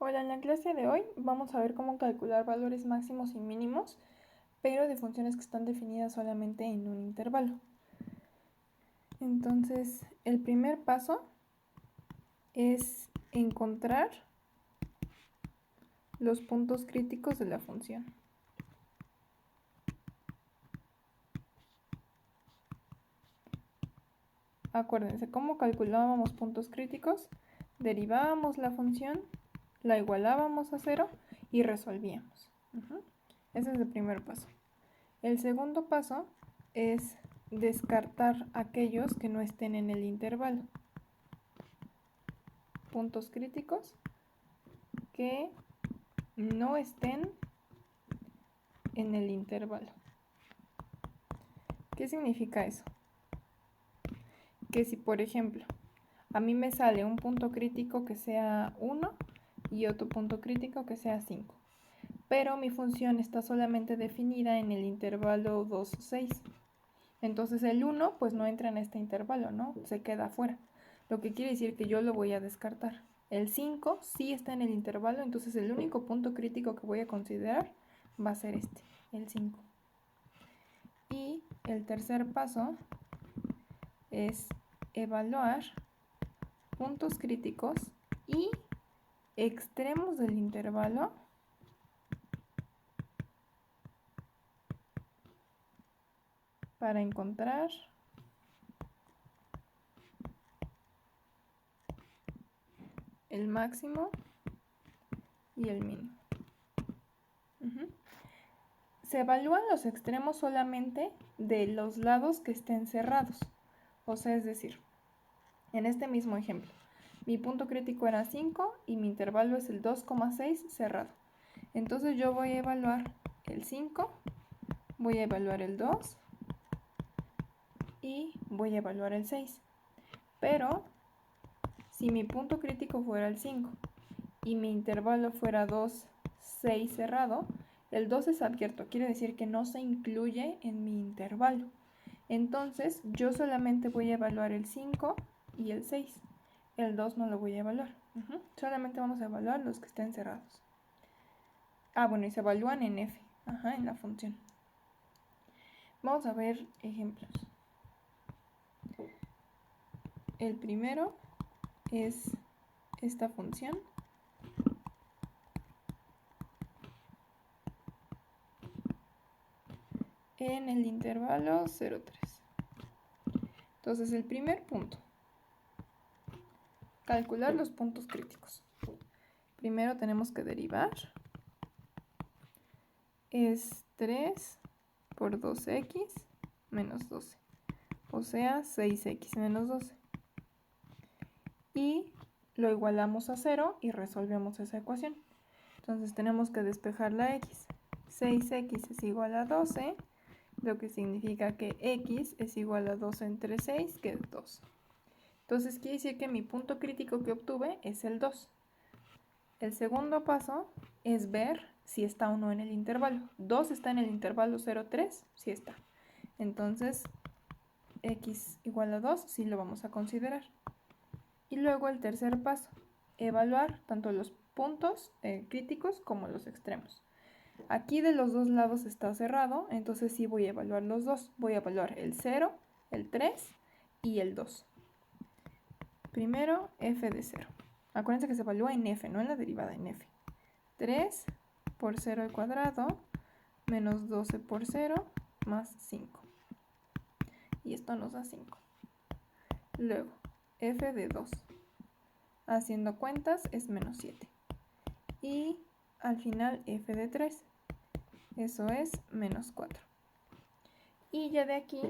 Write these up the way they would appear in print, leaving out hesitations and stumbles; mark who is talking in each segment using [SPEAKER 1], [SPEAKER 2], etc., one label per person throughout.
[SPEAKER 1] Hola, en la clase de hoy vamos a ver cómo calcular valores máximos y mínimos, pero de funciones que están definidas solamente en un intervalo. Entonces, el primer paso es encontrar los puntos críticos de la función. Acuérdense, ¿cómo calculábamos puntos críticos? Derivábamos la función, la igualábamos a 0 y resolvíamos. Ese es el primer paso. El segundo paso es descartar aquellos que no estén en el intervalo. Puntos críticos que no estén en el intervalo. ¿Qué significa eso? Que si, por ejemplo, a mí me sale un punto crítico que sea 1 y otro punto crítico que sea 5, pero mi función está solamente definida en el intervalo 2, 6. Entonces el 1 pues no entra en este intervalo, ¿no? Se queda afuera. Lo que quiere decir que yo lo voy a descartar. El 5 sí está en el intervalo, entonces el único punto crítico que voy a considerar va a ser este, el 5. Y el tercer paso es evaluar puntos críticos y extremos del intervalo para encontrar el máximo y el mínimo. Se evalúan los extremos solamente de los lados que estén cerrados. O sea, es decir, en este mismo ejemplo, mi punto crítico era 5 y mi intervalo es el 2,6 cerrado. Entonces yo voy a evaluar el 5, voy a evaluar el 2 y voy a evaluar el 6. Pero si mi punto crítico fuera el 5 y mi intervalo fuera 2, 6 cerrado, el 2 es abierto, quiere decir que no se incluye en mi intervalo. Entonces yo solamente voy a evaluar el 5 y el 6. El 2 no lo voy a evaluar. Solamente vamos a evaluar los que estén cerrados. Bueno, y se evalúan en f, en la función. Vamos a ver ejemplos. El primero es esta función. En el intervalo 0,3. Entonces el primer punto, calcular los puntos críticos. Primero tenemos que derivar. Es 3 por 2x menos 12. O sea, 6x menos 12. Y lo igualamos a 0 y resolvemos esa ecuación. Entonces tenemos que despejar la x. 6x es igual a 12, lo que significa que x es igual a 2 entre 6, que es 2. Entonces quiere decir que mi punto crítico que obtuve es el 2. El segundo paso es ver si está o no en el intervalo. 2 está en el intervalo 0,3, sí está. Entonces x igual a 2, sí lo vamos a considerar. Y luego el tercer paso, evaluar tanto los puntos críticos como los extremos. Aquí de los dos lados está cerrado, entonces sí voy a evaluar los dos. Voy a evaluar el 0, el 3 y el 2. Primero, f de 0. Acuérdense que se evalúa en f, no en la derivada, en f. 3 por 0 al cuadrado menos 12 por 0 más 5. Y esto nos da 5. Luego, f de 2. Haciendo cuentas es menos 7. Y al final f de 3. Eso es menos 4. Y ya de aquí,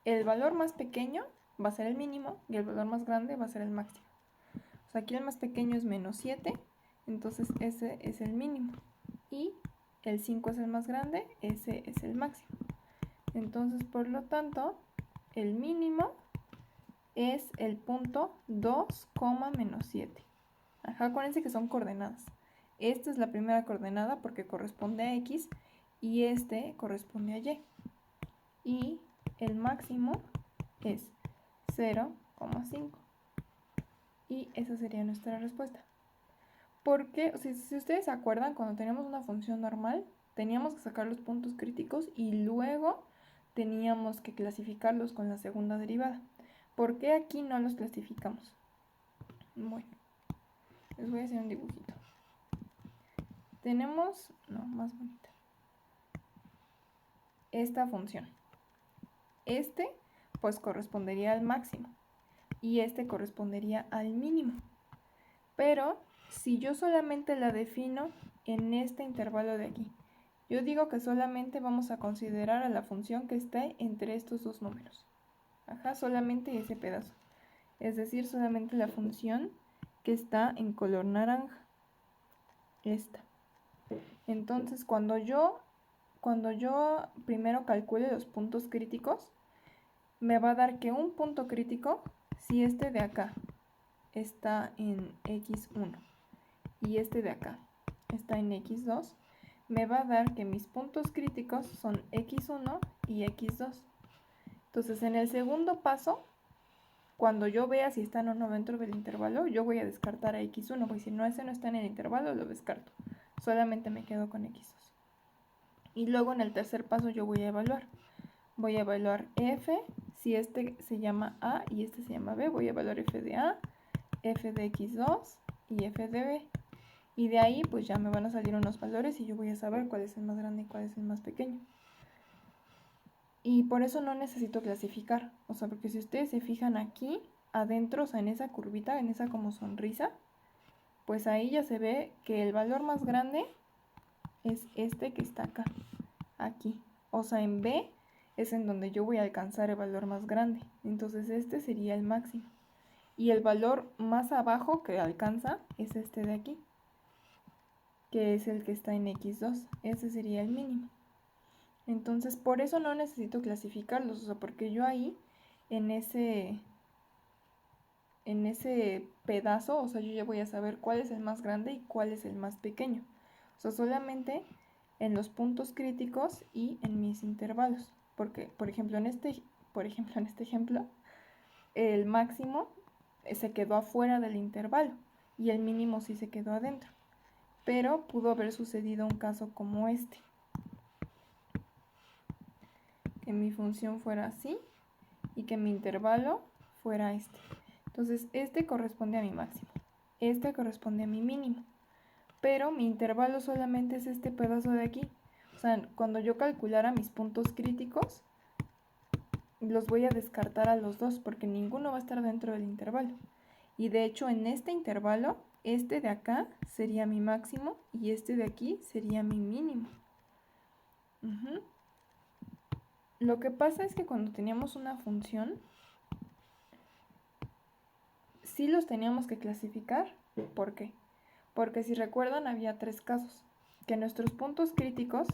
[SPEAKER 1] el valor más pequeño va a ser el mínimo y el valor más grande va a ser el máximo. O sea, aquí el más pequeño es menos 7, entonces ese es el mínimo. Y el 5 es el más grande, ese es el máximo. Entonces, por lo tanto, el mínimo es el punto 2, menos 7. Acuérdense que son coordenadas. Esta es la primera coordenada porque corresponde a x y este corresponde a y. Y el máximo es 0,5. Y esa sería nuestra respuesta. Porque si ustedes se acuerdan, cuando teníamos una función normal, teníamos que sacar los puntos críticos y luego teníamos que clasificarlos con la segunda derivada. ¿Por qué aquí no los clasificamos? Bueno, les voy a hacer un dibujito. Tenemos, no, más bonita, esta función. Este pues correspondería al máximo y este correspondería al mínimo. Pero si yo solamente la defino en este intervalo de aquí, yo digo que solamente vamos a considerar a la función que está entre estos dos números. Ajá, solamente ese pedazo. Es decir, solamente la función que está en color naranja. Esta. Entonces, cuando yo primero calcule los puntos críticos, me va a dar que un punto crítico, si este de acá está en x1 y este de acá está en x2, me va a dar que mis puntos críticos son x1 y x2. Entonces, en el segundo paso, cuando yo vea si están o no dentro del intervalo, yo voy a descartar a x1, porque si no, ese no está en el intervalo, lo descarto. Solamente me quedo con x2. Y luego en el tercer paso yo voy a evaluar. Voy a evaluar f, si este se llama a y este se llama b, voy a evaluar f de a, f de x2 y f de b. Y de ahí pues ya me van a salir unos valores y yo voy a saber cuál es el más grande y cuál es el más pequeño. Y por eso no necesito clasificar, o sea, porque si ustedes se fijan aquí adentro, o sea, en esa curvita, en esa como sonrisa, pues ahí ya se ve que el valor más grande es este que está acá, aquí. O sea, en B es en donde yo voy a alcanzar el valor más grande. Entonces este sería el máximo. Y el valor más abajo que alcanza es este de aquí, que es el que está en x2. Ese sería el mínimo. Entonces por eso no necesito clasificarlos, o sea, porque yo ahí en ese pedazo, o sea, yo ya voy a saber cuál es el más grande y cuál es el más pequeño. O sea, solamente en los puntos críticos y en mis intervalos. Porque, por ejemplo, en este ejemplo, el máximo se quedó afuera del intervalo y el mínimo sí se quedó adentro. Pero pudo haber sucedido un caso como este. Que mi función fuera así y que mi intervalo fuera este. Entonces, este corresponde a mi máximo. Este corresponde a mi mínimo. Pero mi intervalo solamente es este pedazo de aquí. O sea, cuando yo calculara mis puntos críticos, los voy a descartar a los dos porque ninguno va a estar dentro del intervalo. Y de hecho, en este intervalo, este de acá sería mi máximo y este de aquí sería mi mínimo. Lo que pasa es que cuando teníamos una función, sí los teníamos que clasificar. ¿Por qué? Porque si recuerdan había tres casos. Que nuestros puntos críticos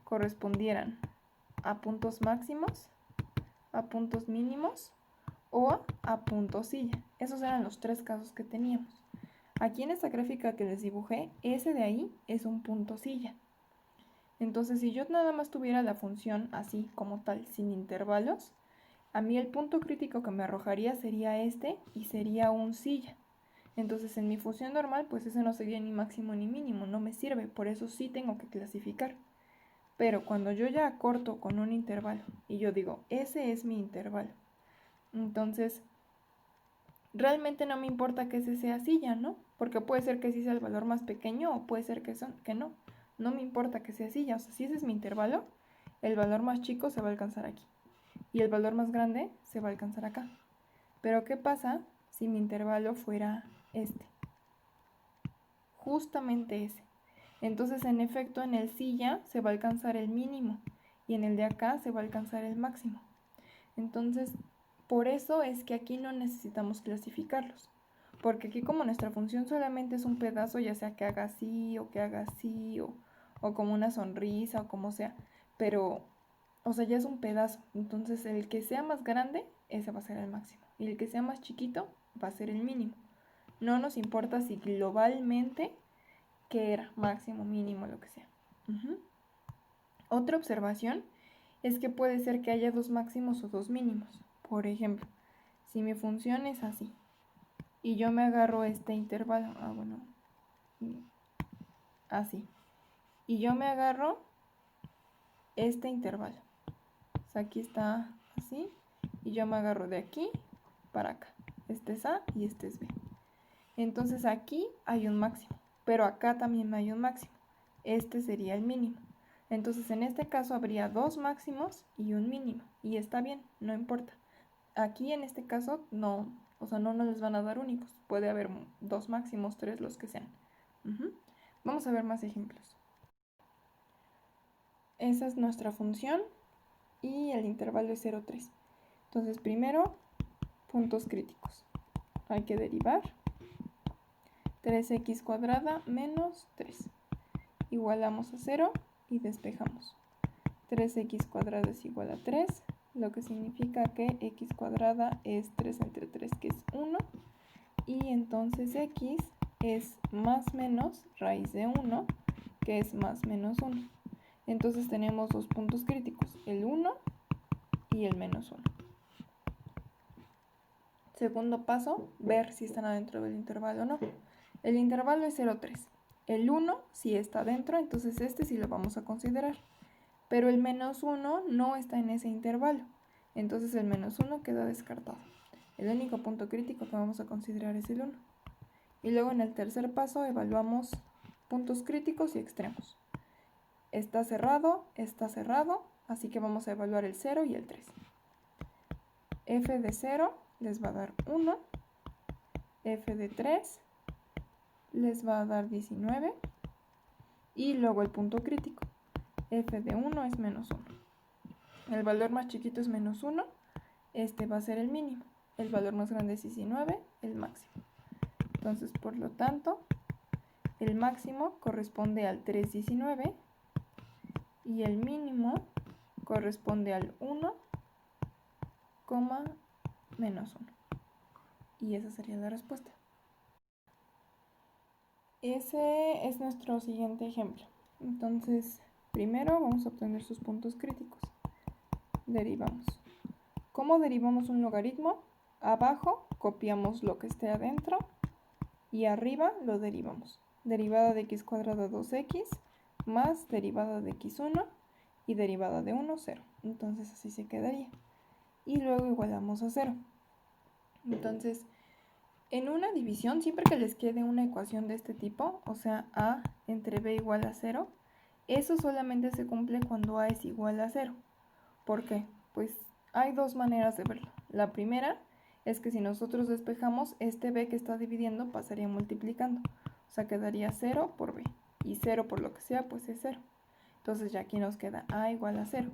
[SPEAKER 1] correspondieran a puntos máximos, a puntos mínimos o a puntos silla. Esos eran los tres casos que teníamos. Aquí en esta gráfica que les dibujé, ese de ahí es un punto silla. Entonces, si yo nada más tuviera la función así como tal, sin intervalos, a mí el punto crítico que me arrojaría sería este y sería un silla. Entonces, en mi función normal, pues ese no sería ni máximo ni mínimo, no me sirve, por eso sí tengo que clasificar. Pero cuando yo ya corto con un intervalo y yo digo, ese es mi intervalo, entonces realmente no me importa que ese sea silla, ¿no? Porque puede ser que sí sea el valor más pequeño o puede ser que no. No me importa que sea silla, o sea, si ese es mi intervalo, el valor más chico se va a alcanzar aquí y el valor más grande se va a alcanzar acá. Pero ¿qué pasa si mi intervalo fuera este? Justamente ese. Entonces, en efecto, en el silla se va a alcanzar el mínimo y en el de acá se va a alcanzar el máximo. Entonces, por eso es que aquí no necesitamos clasificarlos. Porque aquí como nuestra función solamente es un pedazo, ya sea que haga así o que haga así o como una sonrisa o como sea. Pero, o sea, ya es un pedazo. Entonces, el que sea más grande, ese va a ser el máximo. Y el que sea más chiquito, va a ser el mínimo. No nos importa si globalmente que era máximo, mínimo, lo que sea. Otra observación es que puede ser que haya dos máximos o dos mínimos. Por ejemplo, si mi función es así y yo me agarro este intervalo, bueno, así. Y yo me agarro este intervalo. O sea, aquí está así. Y yo me agarro de aquí para acá. Este es A y este es B. Entonces aquí hay un máximo, pero acá también hay un máximo. Este sería el mínimo. Entonces en este caso habría dos máximos y un mínimo. Y está bien, no importa. Aquí en este caso no, o sea, no nos les van a dar únicos. Puede haber dos máximos, tres, los que sean. Vamos a ver más ejemplos. Esa es nuestra función y el intervalo es 0, 3. Entonces primero, puntos críticos. Hay que derivar 3x cuadrada menos 3. Igualamos a 0 y despejamos. 3x cuadrada es igual a 3, lo que significa que x cuadrada es 3 entre 3, que es 1. Y entonces x es más menos raíz de 1, que es más menos 1. Entonces tenemos dos puntos críticos, el 1 y el menos 1. Segundo paso, ver si están adentro del intervalo o no. El intervalo es 0, 3. El 1 sí está dentro, entonces este sí lo vamos a considerar. Pero el menos 1 no está en ese intervalo, entonces el menos 1 queda descartado. El único punto crítico que vamos a considerar es el 1. Y luego en el tercer paso evaluamos puntos críticos y extremos. Está cerrado, así que vamos a evaluar el 0 y el 3. F de 0 les va a dar 1, F de 3 les va a dar 19 y luego el punto crítico. F de 1 es menos 1. El valor más chiquito es menos 1, este va a ser el mínimo. El valor más grande es 19, el máximo. Entonces, por lo tanto, el máximo corresponde al 3,19 y el mínimo corresponde al 1, menos 1. Y esa sería la respuesta. Ese es nuestro siguiente ejemplo. Entonces, primero vamos a obtener sus puntos críticos. Derivamos. ¿Cómo derivamos un logaritmo? Abajo copiamos lo que esté adentro y arriba lo derivamos. Derivada de x cuadrada 2x más derivada de x1 y derivada de 1, 0. Entonces así se quedaría. Y luego igualamos a 0. Entonces, en una división, siempre que les quede una ecuación de este tipo, o sea, a entre b igual a 0, eso solamente se cumple cuando a es igual a 0. ¿Por qué? Pues hay dos maneras de verlo. La primera es que si nosotros despejamos, este b que está dividiendo pasaría multiplicando. O sea, quedaría 0 por b. Y 0 por lo que sea, pues es 0. Entonces ya aquí nos queda a igual a 0.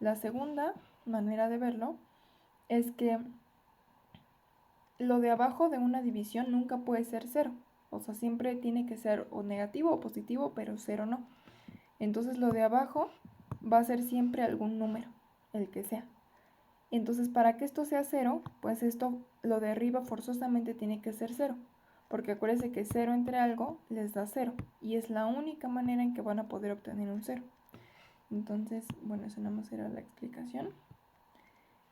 [SPEAKER 1] La segunda manera de verlo es que lo de abajo de una división nunca puede ser 0. O sea, siempre tiene que ser o negativo o positivo, pero 0 no. Entonces lo de abajo va a ser siempre algún número, el que sea. Entonces, para que esto sea 0, pues lo de arriba forzosamente tiene que ser 0. Porque acuérdense que 0 entre algo les da 0. Y es la única manera en que van a poder obtener un 0. Entonces, bueno, eso nada más era la explicación.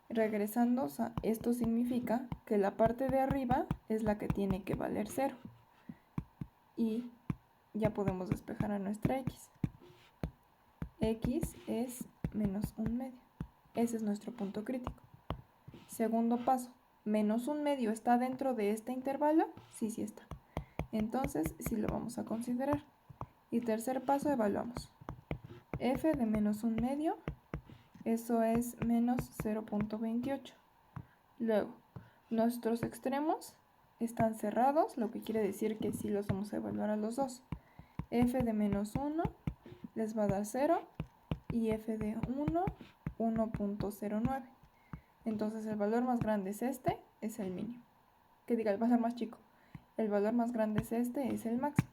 [SPEAKER 1] Regresando, o sea, esto significa que la parte de arriba es la que tiene que valer 0. Y ya podemos despejar a nuestra x. X es menos 1/2. Ese es nuestro punto crítico. Segundo paso, menos 1/2 ¿está dentro de este intervalo? Sí, sí está. Entonces, sí lo vamos a considerar. Y tercer paso, evaluamos. F de menos 1/2, eso es menos 0,28. Luego, nuestros extremos están cerrados, lo que quiere decir que sí los vamos a evaluar a los dos. F de menos 1 les va a dar 0 y F de 1, 1,09. Entonces el valor más grande es este, es el mínimo. Que diga, el valor más chico. El valor más grande es este, es el máximo.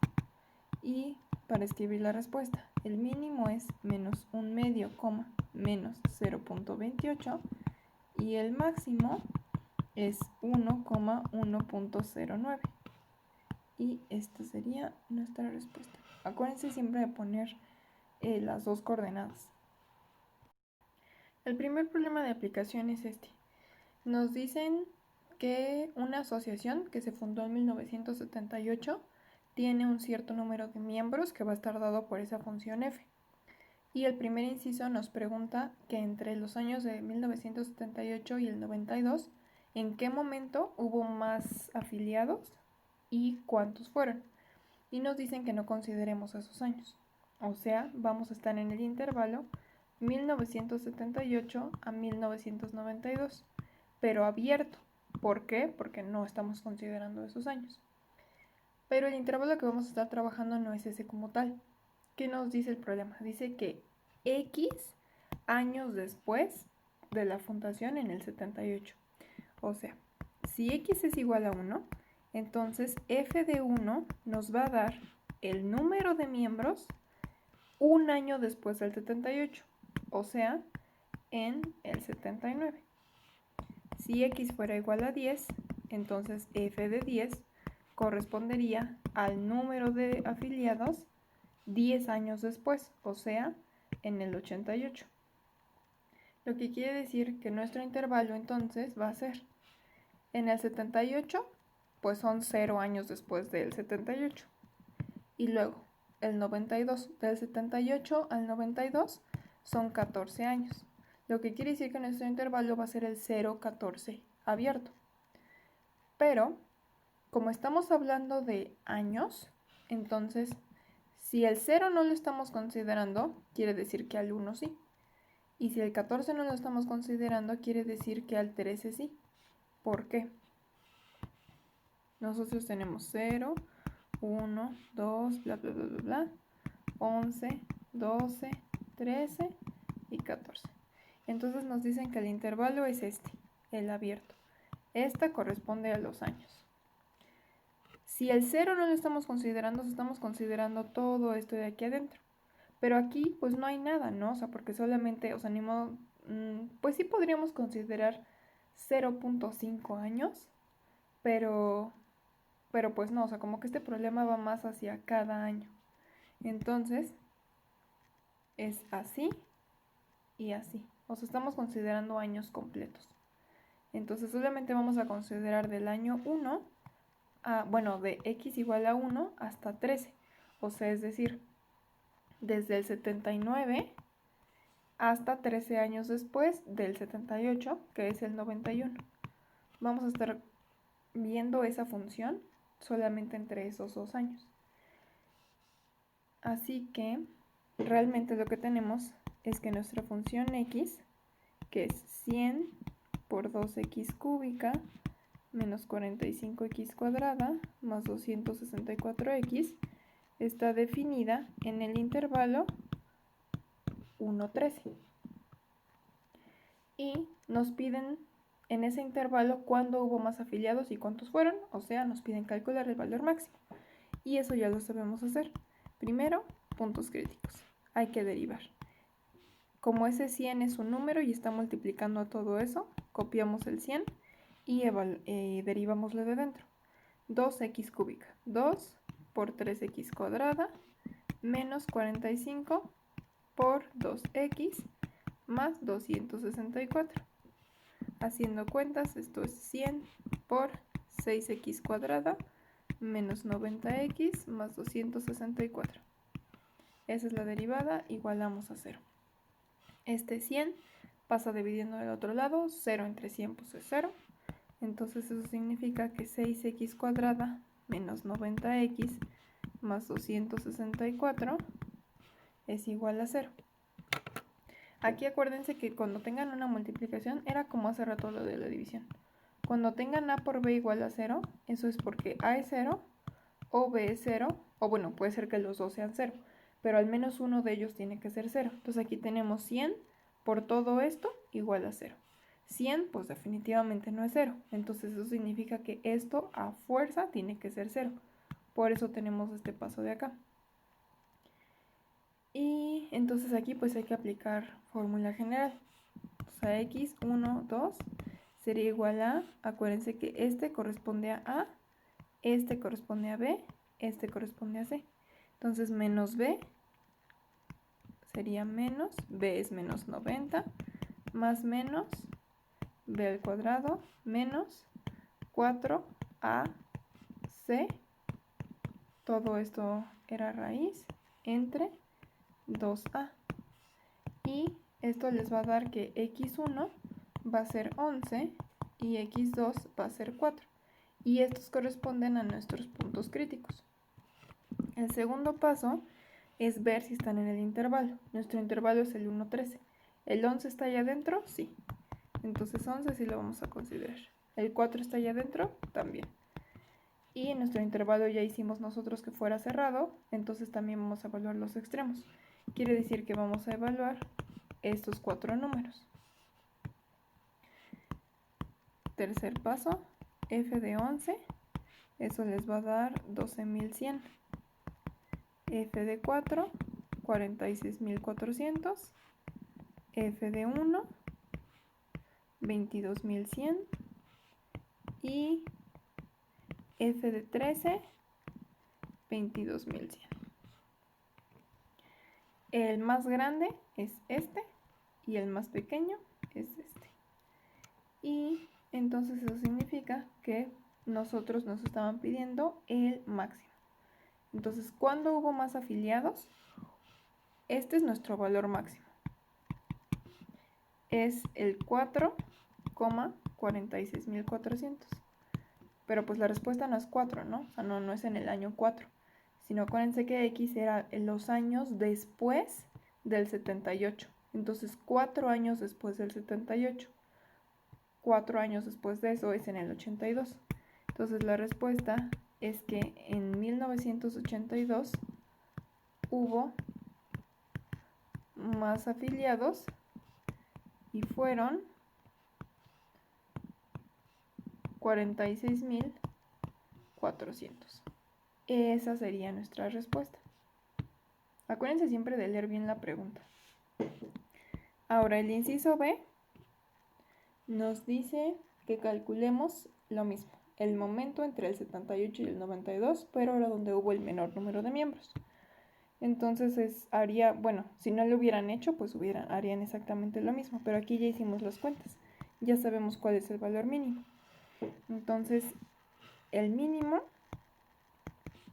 [SPEAKER 1] Y para escribir la respuesta, el mínimo es menos 1/2, menos 0,28 y el máximo es 1,109. Y esta sería nuestra respuesta. Acuérdense siempre de poner las dos coordenadas. El primer problema de aplicación es este. Nos dicen que una asociación que se fundó en 1978 tiene un cierto número de miembros que va a estar dado por esa función f. Y el primer inciso nos pregunta que entre los años de 1978 y el 92, ¿en qué momento hubo más afiliados y cuántos fueron? Y nos dicen que no consideremos esos años. O sea, vamos a estar en el intervalo 1978 a 1992, pero abierto. ¿Por qué? Porque no estamos considerando esos años. Pero el intervalo que vamos a estar trabajando no es ese como tal. ¿Qué nos dice el problema? Dice que X años después de la fundación en el 78. O sea, si X es igual a 1, entonces f de 1 nos va a dar el número de miembros un año después del 78. O sea, en el 79. Si X fuera igual a 10, entonces f de 10 correspondería al número de afiliados 10 años después, o sea, en el 88. Lo que quiere decir que nuestro intervalo entonces va a ser en el 78, pues son 0 años después del 78. Y luego el 92, del 78 al 92 son 14 años. Lo que quiere decir que nuestro intervalo va a ser el 0,14 abierto. Pero, como estamos hablando de años, entonces, si el 0 no lo estamos considerando, quiere decir que al 1 sí. Y si el 14 no lo estamos considerando, quiere decir que al 13 sí. ¿Por qué? Nosotros tenemos 0, 1, 2, bla, bla, bla, bla, bla, 11, 12, 13 y 14. Entonces nos dicen que el intervalo es este, el abierto. Esta corresponde a los años. Si el 0 no lo estamos considerando todo esto de aquí adentro. Pero aquí pues no hay nada, ¿no? O sea, porque solamente, o sea, ni modo, pues sí podríamos considerar 0.5 años, pero pues no, o sea, como que este problema va más hacia cada año. Entonces, es así y así. O sea, estamos considerando años completos. Entonces, solamente vamos a considerar del año 1, de x igual a 1 hasta 13. O sea, es decir, desde el 79 hasta 13 años después del 78, que es el 91. Vamos a estar viendo esa función solamente entre esos 2 años. Así que realmente lo que tenemos es que nuestra función x, que es 100 por 2x cúbica menos 45x cuadrada más 264x, está definida en el intervalo 1,13. Y nos piden en ese intervalo cuándo hubo más afiliados y cuántos fueron, o sea, nos piden calcular el valor máximo. Y eso ya lo sabemos hacer. Primero, puntos críticos. Hay que derivar. Como ese 100 es un número y está multiplicando a todo eso, copiamos el 100 y derivamos lo de dentro. 2x cúbica, 2 por 3x cuadrada, menos 45 por 2x más 264. Haciendo cuentas, esto es 100 por 6x cuadrada menos 90x más 264. Esa es la derivada, igualamos a 0. Este 100 pasa dividiendo del otro lado, 0 entre 100 pues es 0. Entonces eso significa que 6x cuadrada menos 90x más 264 es igual a 0. Aquí acuérdense que cuando tengan una multiplicación era como hace rato lo de la división. Cuando tengan a por b igual a 0, eso es porque a es 0 o b es 0, o bueno, puede ser que los dos sean 0, pero al menos uno de ellos tiene que ser 0. Entonces aquí tenemos 100 por todo esto igual a 0. 100 pues definitivamente no es 0, entonces eso significa que esto a fuerza tiene que ser 0. Por eso tenemos este paso de acá. Y entonces aquí pues hay que aplicar fórmula general. O sea, x, 1, 2 sería igual a, acuérdense que este corresponde a A, este corresponde a B, este corresponde a C. Entonces menos B sería menos, B es menos 90, más menos B al cuadrado, menos 4AC todo esto era raíz entre 2a. Y esto les va a dar que x1 va a ser 11 y x2 va a ser 4. Y estos corresponden a nuestros puntos críticos. El segundo paso es ver si están en el intervalo. Nuestro intervalo es el 1,13. ¿El 11 está allá adentro? Sí. Entonces 11 sí lo vamos a considerar. ¿El 4 está allá adentro? También. Y en nuestro intervalo ya hicimos nosotros que fuera cerrado, entonces también vamos a evaluar los extremos. Quiere decir que vamos a evaluar estos 4 números. Tercer paso, f de 11, eso les va a dar 12.100. F de 4, 46.400. F de 1, 22.100. Y F de 13, 22.100. El más grande es este y el más pequeño es este. Y entonces eso significa que nosotros nos estaban pidiendo el máximo. Entonces, ¿cuándo hubo más afiliados? Este es nuestro valor máximo. Es el 4,46.400. Pero pues la respuesta no es 4, ¿no? O sea, no es en el año 4. Sino acuérdense que X era en los años después del 78. Entonces, 4 años después del 78. 4 años después de eso es en el 82. Entonces, la respuesta es que en 1982 hubo más afiliados y fueron 46.400. Esa sería nuestra respuesta. Acuérdense siempre de leer bien la pregunta. Ahora el inciso B nos dice que calculemos lo mismo, el momento entre el 78 y el 92, pero ahora donde hubo el menor número de miembros. Entonces haría, bueno, si no lo hubieran hecho, pues harían exactamente lo mismo, pero aquí ya hicimos las cuentas, ya sabemos cuál es el valor mínimo. Entonces, el mínimo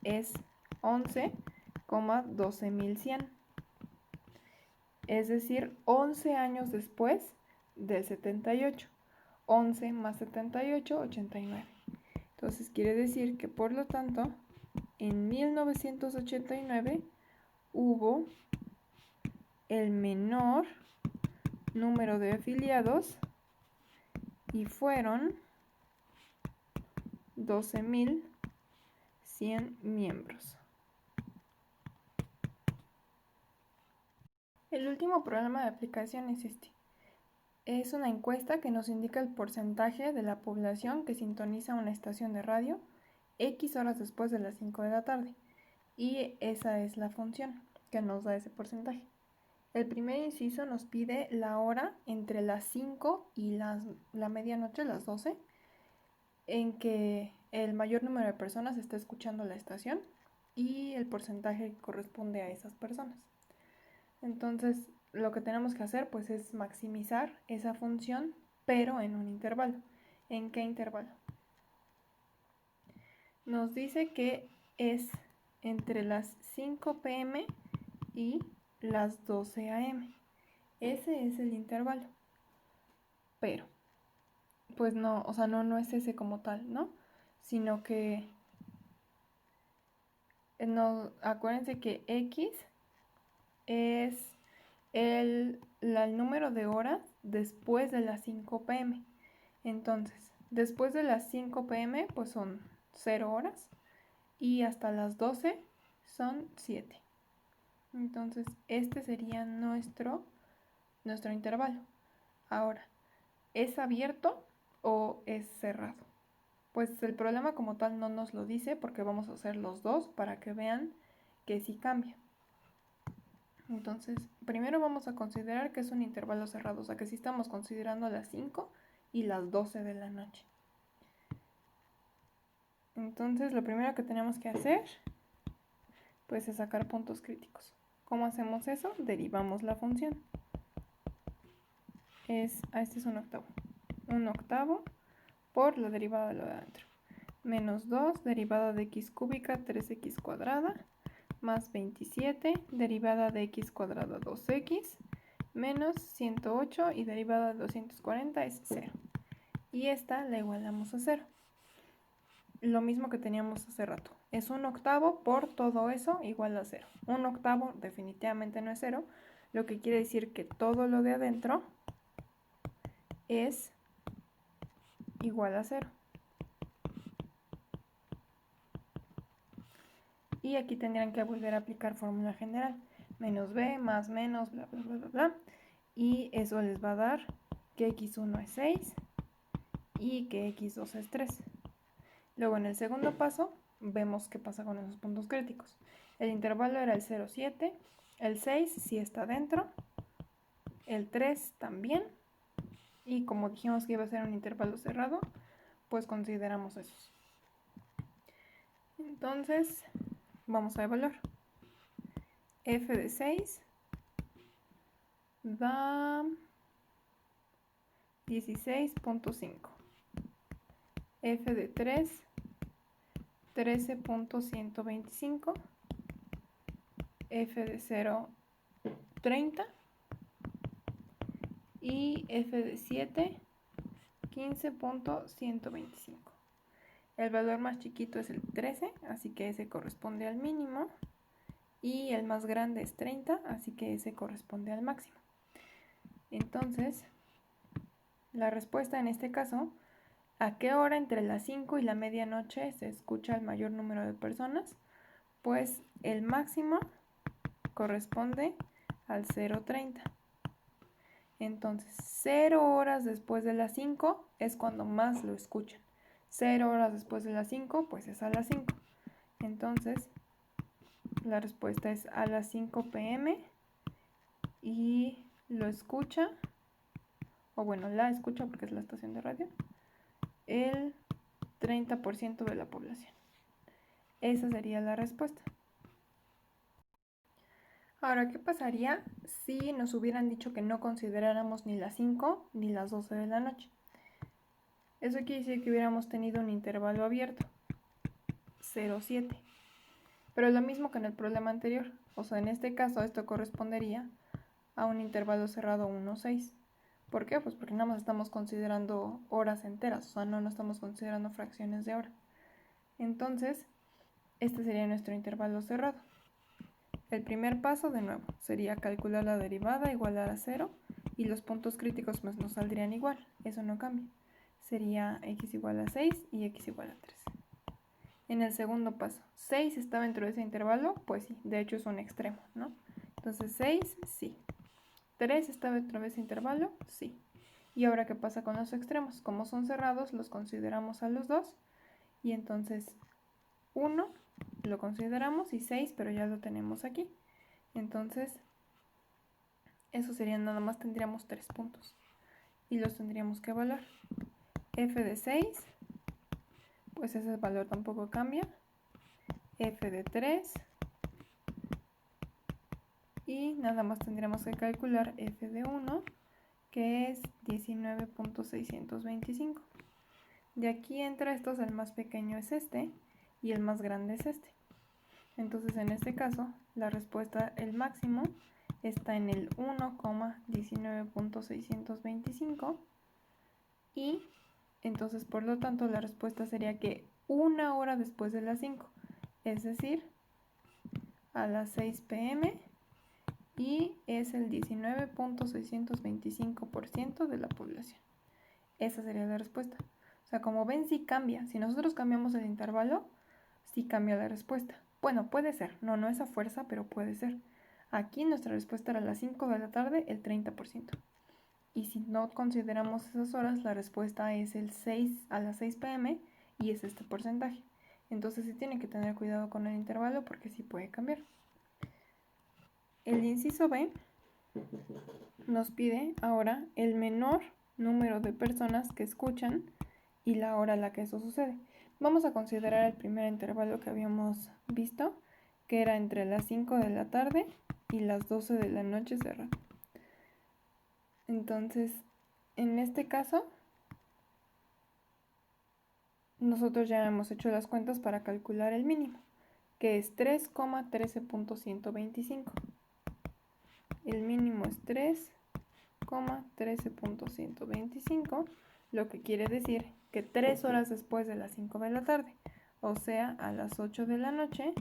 [SPEAKER 1] es 11,12.100, es decir, 11 años después del 78. 11 más 78, 89. Entonces quiere decir que por lo tanto, en 1989 hubo el menor número de afiliados y fueron 12.100 miembros. El último programa de aplicación es este. Es una encuesta que nos indica el porcentaje de la población que sintoniza una estación de radio X horas después de las 5 de la tarde. Y esa es la función que nos da ese porcentaje. El primer inciso nos pide la hora entre las 5 y la medianoche, las 12, en que el mayor número de personas está escuchando la estación y el porcentaje que corresponde a esas personas. Entonces, lo que tenemos que hacer pues es maximizar esa función, pero en un intervalo. ¿En qué intervalo? Nos dice que es entre las 5 p.m. y las 12 a.m. Ese es el intervalo. Pero, pues no, o sea, no es ese como tal, ¿no? Sino que, no, acuérdense que X es el número de horas después de las 5 p.m. Entonces, después de las 5 p.m. pues son 0 horas y hasta las 12 son 7. Entonces, este sería nuestro intervalo. Ahora, ¿es abierto o es cerrado? Pues el problema como tal no nos lo dice porque vamos a hacer los dos para que vean que sí cambia. Entonces, primero vamos a considerar que es un intervalo cerrado, o sea que sí estamos considerando las 5 y las 12 de la noche. Entonces, lo primero que tenemos que hacer pues es sacar puntos críticos. ¿Cómo hacemos eso? Derivamos la función. Este es un octavo. Un octavo por la derivada de lo de adentro. menos 2 derivada de x cúbica 3x cuadrada más 27 derivada de x cuadrada 2x menos 108 y derivada de 240 es 0. Y esta la igualamos a 0. Lo mismo que teníamos hace rato. Es 1/8 por todo eso igual a 0. 1/8 definitivamente no es 0, lo que quiere decir que todo lo de adentro es igual a 0. Y aquí tendrían que volver a aplicar fórmula general. Menos b más menos, bla, bla, bla, bla, bla. Y eso les va a dar que x1 es 6 y que x2 es 3. Luego en el segundo paso vemos qué pasa con esos puntos críticos. El intervalo era el 0,7, el 6 sí está dentro, el 3 también, y como dijimos que iba a ser un intervalo cerrado, pues consideramos esos. Entonces vamos a evaluar. F de 6 da 16.5. F de 3, 13.125. F de 0, 30. Y F de 7, 15.125. El valor más chiquito es el 13, así que ese corresponde al mínimo. Y el más grande es 30, así que ese corresponde al máximo. Entonces, la respuesta en este caso, ¿a qué hora entre las 5 y la medianoche se escucha el mayor número de personas? Pues el máximo corresponde al 0,30. Entonces, 0 horas después de las 5 es cuando más lo escuchan. 0 horas después de las 5, pues es a las 5. Entonces, la respuesta es a las 5 p.m. y lo escucha, o bueno, la escucha porque es la estación de radio, el 30% de la población. Esa sería la respuesta. Ahora, ¿qué pasaría si nos hubieran dicho que no consideráramos ni las 5 ni las 12 de la noche? Eso quiere decir que hubiéramos tenido un intervalo abierto, 0,7. Pero lo mismo que en el problema anterior. O sea, en este caso esto correspondería a un intervalo cerrado 1,6. ¿Por qué? Pues porque nada más estamos considerando horas enteras, o sea, no estamos considerando fracciones de hora. Entonces, este sería nuestro intervalo cerrado. El primer paso, de nuevo, sería calcular la derivada igualar a 0 y los puntos críticos pues nos saldrían igual, eso no cambia. Sería x igual a 6 y x igual a 3. En el segundo paso, 6 está dentro de ese intervalo, pues sí, de hecho es un extremo, ¿no? Entonces 6, sí. 3 está dentro de ese intervalo, sí. Y ahora, ¿qué pasa con los extremos? Como son cerrados, los consideramos a los dos. Y entonces 1 lo consideramos y 6, pero ya lo tenemos aquí. Entonces, eso sería nada más, tendríamos 3 puntos. Y los tendríamos que evaluar. F de 6, pues ese valor tampoco cambia. F de 3. Y nada más tendríamos que calcular F de 1, que es 19.625. De aquí entre estos, el más pequeño es este y el más grande es este. Entonces, en este caso, la respuesta, el máximo, está en el 1,19.625 y entonces, por lo tanto, la respuesta sería que 1 hora después de las 5, es decir, a las 6 p.m., y es el 19.625% de la población. Esa sería la respuesta. O sea, como ven, sí cambia. Si nosotros cambiamos el intervalo, sí cambia la respuesta. Bueno, puede ser. No es a fuerza, pero puede ser. Aquí nuestra respuesta era a las 5 de la tarde, el 30%. Y si no consideramos esas horas, la respuesta es el 6 a las 6 p.m. y es este porcentaje. Entonces sí tienen que tener cuidado con el intervalo porque sí puede cambiar. El inciso B nos pide ahora el menor número de personas que escuchan y la hora a la que eso sucede. Vamos a considerar el primer intervalo que habíamos visto, que era entre las 5 de la tarde y las 12 de la noche cerrado. Entonces, en este caso, nosotros ya hemos hecho las cuentas para calcular el mínimo, que es 3,13.125. El mínimo es 3,13.125, lo que quiere decir que 3 horas después de las 5 de la tarde, o sea, a las 8 de la noche,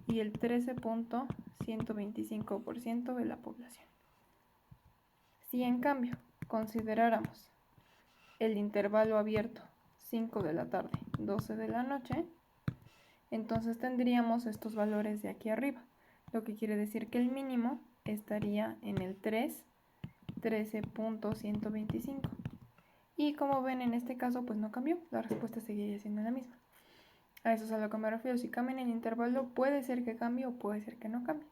[SPEAKER 1] y el 13.125% de la población. Si en cambio consideráramos el intervalo abierto 5 de la tarde, 12 de la noche, entonces tendríamos estos valores de aquí arriba, lo que quiere decir que el mínimo estaría en el 13.125. Y como ven, en este caso pues no cambió, la respuesta seguiría siendo la misma. A eso es a lo que me refiero. Si cambia en el intervalo, puede ser que cambie o puede ser que no cambie.